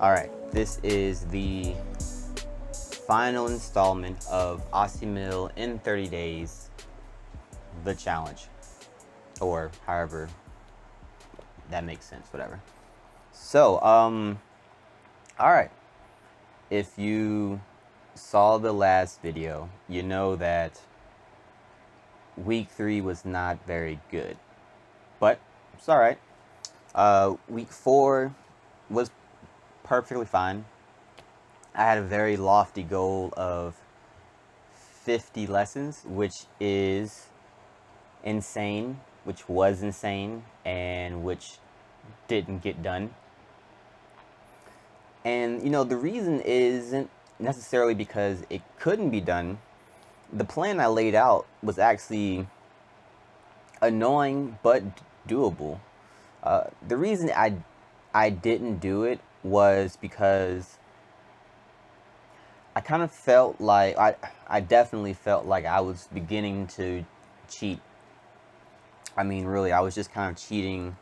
Alright, this is the final installment of Assimil in 30 days, the challenge, or however that makes sense, whatever. So, alright, if you saw the last video, you know that week 3 was not very good, but it's alright. Week 4 was perfectly fine. I had a very lofty goal of 50 lessons, which is insane, which was insane, and which didn't get done. And, you know, the reason isn't necessarily because it couldn't be done. The plan I laid out was actually annoying but doable. The reason I didn't do it was because I kind of felt like I definitely felt like I was beginning to cheat. I mean, really, I was just kind of cheating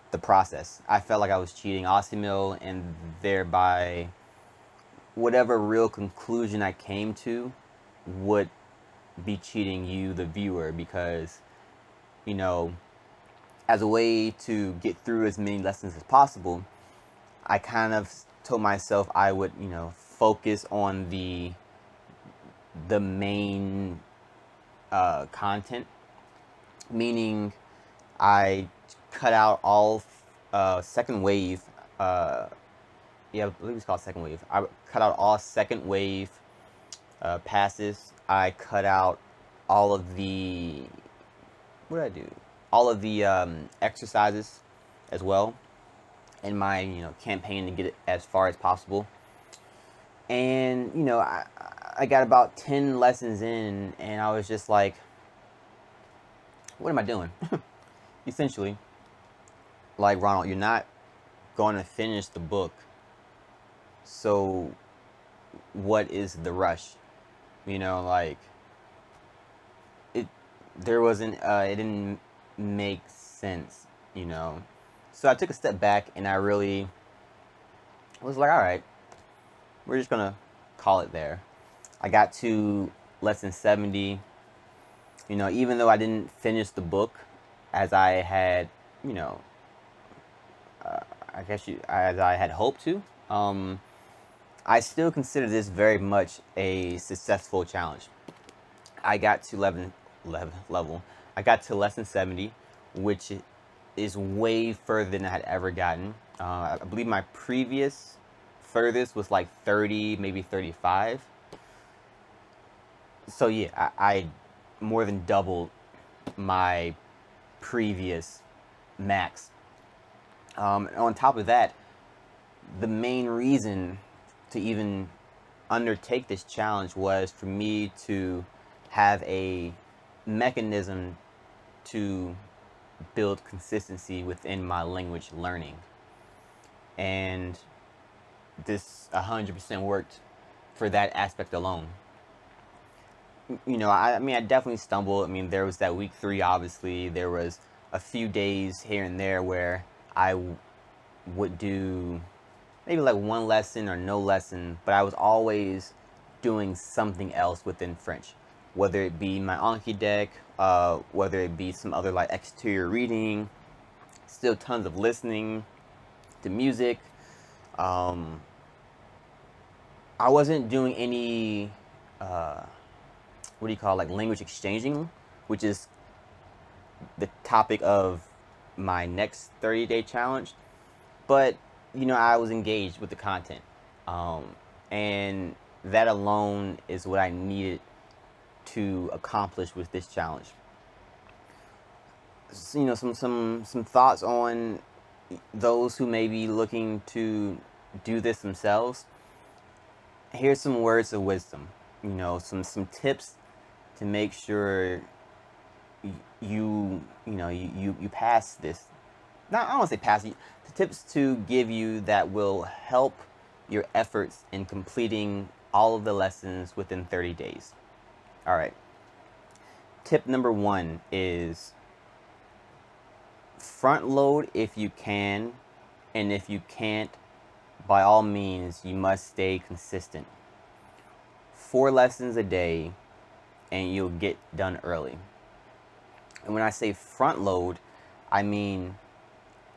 the process. I felt like I was cheating Assimil, and thereby whatever real conclusion I came to would be cheating you, the viewer, because, you know, as a way to get through as many lessons as possible, I kind of told myself I would, you know, focus on the main content, meaning I cut out all second wave, yeah, I believe it's called second wave. I cut out all second wave passes. I cut out all of the, what did I do? All of the exercises as well in my, you know, campaign to get it as far as possible. And, you know, I got about 10 lessons in, and I was just like, what am I doing? Essentially, like, Ronald, you're not going to finish the book, so what is the rush? You know, like, there wasn't, it didn't make sense, you know. So I took a step back, and I really was like, all right, we're just gonna call it there. I got to lesson 70. You know, even though I didn't finish the book as I had, you know, as I had hoped to, I still consider this very much a successful challenge. I got to I got to lesson 70, which is way further than I had ever gotten. I believe my previous furthest was like 30, maybe 35. So yeah, I more than doubled my previous max. On top of that, the main reason to even undertake this challenge was for me to have a mechanism to build consistency within my language learning. And this 100% worked for that aspect alone. You know, I mean, I definitely stumbled. I mean, there was that week 3, obviously. There was a few days here and there where I would do maybe like one lesson or no lesson, but I was always doing something else within French, whether it be my Anki deck, whether it be some other like exterior reading, still tons of listening to music. I wasn't doing any, what do you call, like, language exchanging, which is the topic of my next 30-day challenge. But, you know, I was engaged with the content. And that alone is what I needed to accomplish with this challenge. So, you know, some thoughts on those who may be looking to do this themselves. Here's some words of wisdom. You know, some tips to make sure you pass this. Not, I don't want to say pass. The tips to give you that will help your efforts in completing all of the lessons within 30 days. All right. Tip number 1 is front load if you can, and if you can't, by all means, you must stay consistent. 4 lessons a day, and you'll get done early. And when I say front load, I mean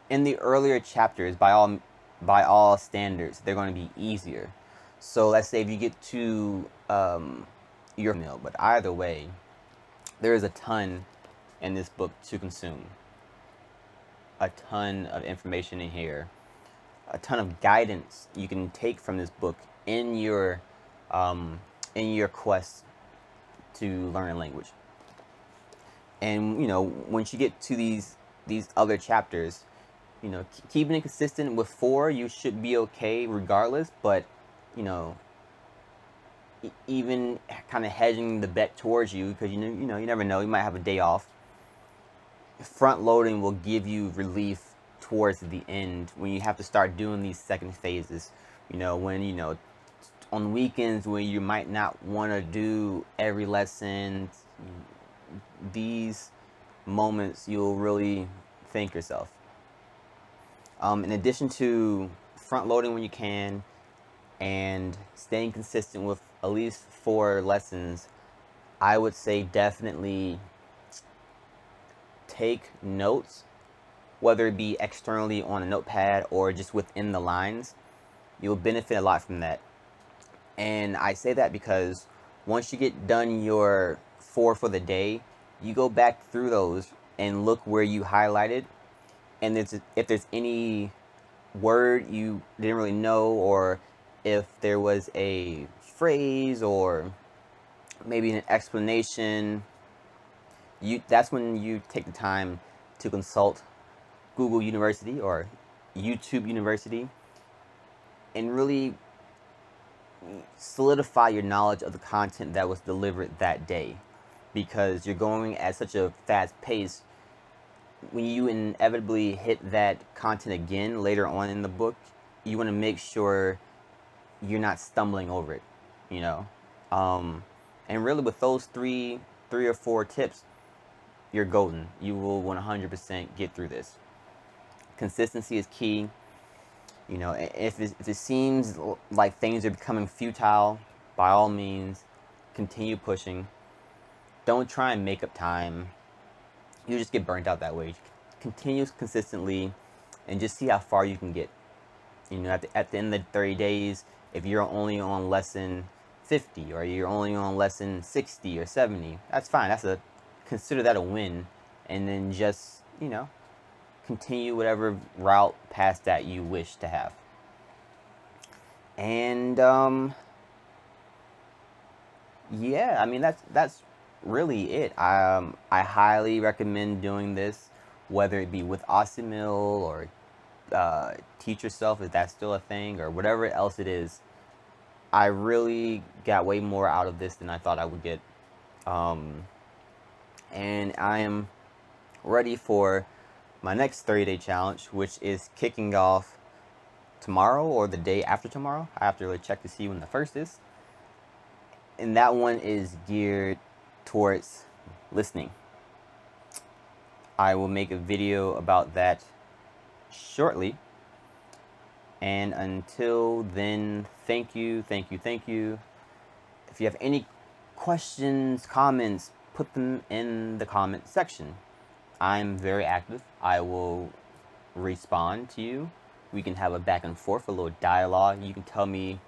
in the earlier chapters, by all standards, they're going to be easier. So let's say if you get to your meal, but either way, there is a ton in this book to consume. A ton of information in here, a ton of guidance you can take from this book in your quest to learn a language. And you know, once you get to these other chapters, you know, keeping it consistent with 4, you should be okay regardless. But you know, even kind of hedging the bet towards you, because you never know, you might have a day off. Front loading will give you relief towards the end when you have to start doing these second phases. You know, when on weekends when you might not want to do every lesson, these moments you'll really thank yourself. In addition to front loading when you can and staying consistent with at least 4 lessons, I would say definitely take notes, whether it be externally on a notepad or just within the lines. You'll benefit a lot from that. And I say that because once you get done your 4 for the day, you go back through those and look where you highlighted, and if there's any word you didn't really know, or if there was a phrase or maybe an explanation, that's when you take the time to consult Google University or YouTube University and really solidify your knowledge of the content that was delivered that day. Because you're going at such a fast pace, when you inevitably hit that content again later on in the book, you want to make sure you're not stumbling over it, you know. And really with those three or 4 tips, you're golden. You will 100% get through this. Consistency is key. You know, if it seems like things are becoming futile, by all means, continue pushing. Don't try and make up time. You just get burnt out that way. Continue consistently and just see how far you can get. You know, at the end of the 30 days, if you're only on lesson 50 or you're only on lesson 60 or 70, that's fine. Consider that a win. And then just, you know, continue whatever route past that you wish to have. And yeah, I mean that's really it. I highly recommend doing this, whether it be with Assimil or teach yourself, if that's still a thing, or whatever else it is. I really got way more out of this than I thought I would get, and I am ready for my next 30-day challenge, which is kicking off tomorrow or the day after tomorrow. I have to really check to see when the first is, and that one is geared towards listening. I will make a video about that shortly, and until then, thank you. If you have any questions, comments, put them in the comment section. I'm very active. I will respond to you. We can have a back and forth, a little dialogue. You can tell me,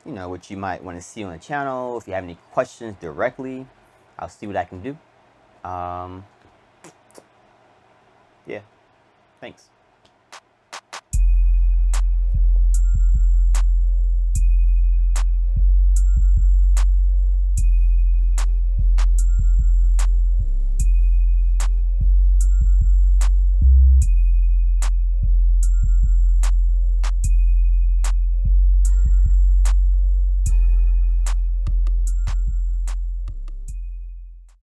you know, what you might want to see on the channel. If you have any questions directly, I'll see what I can do. Yeah, thanks.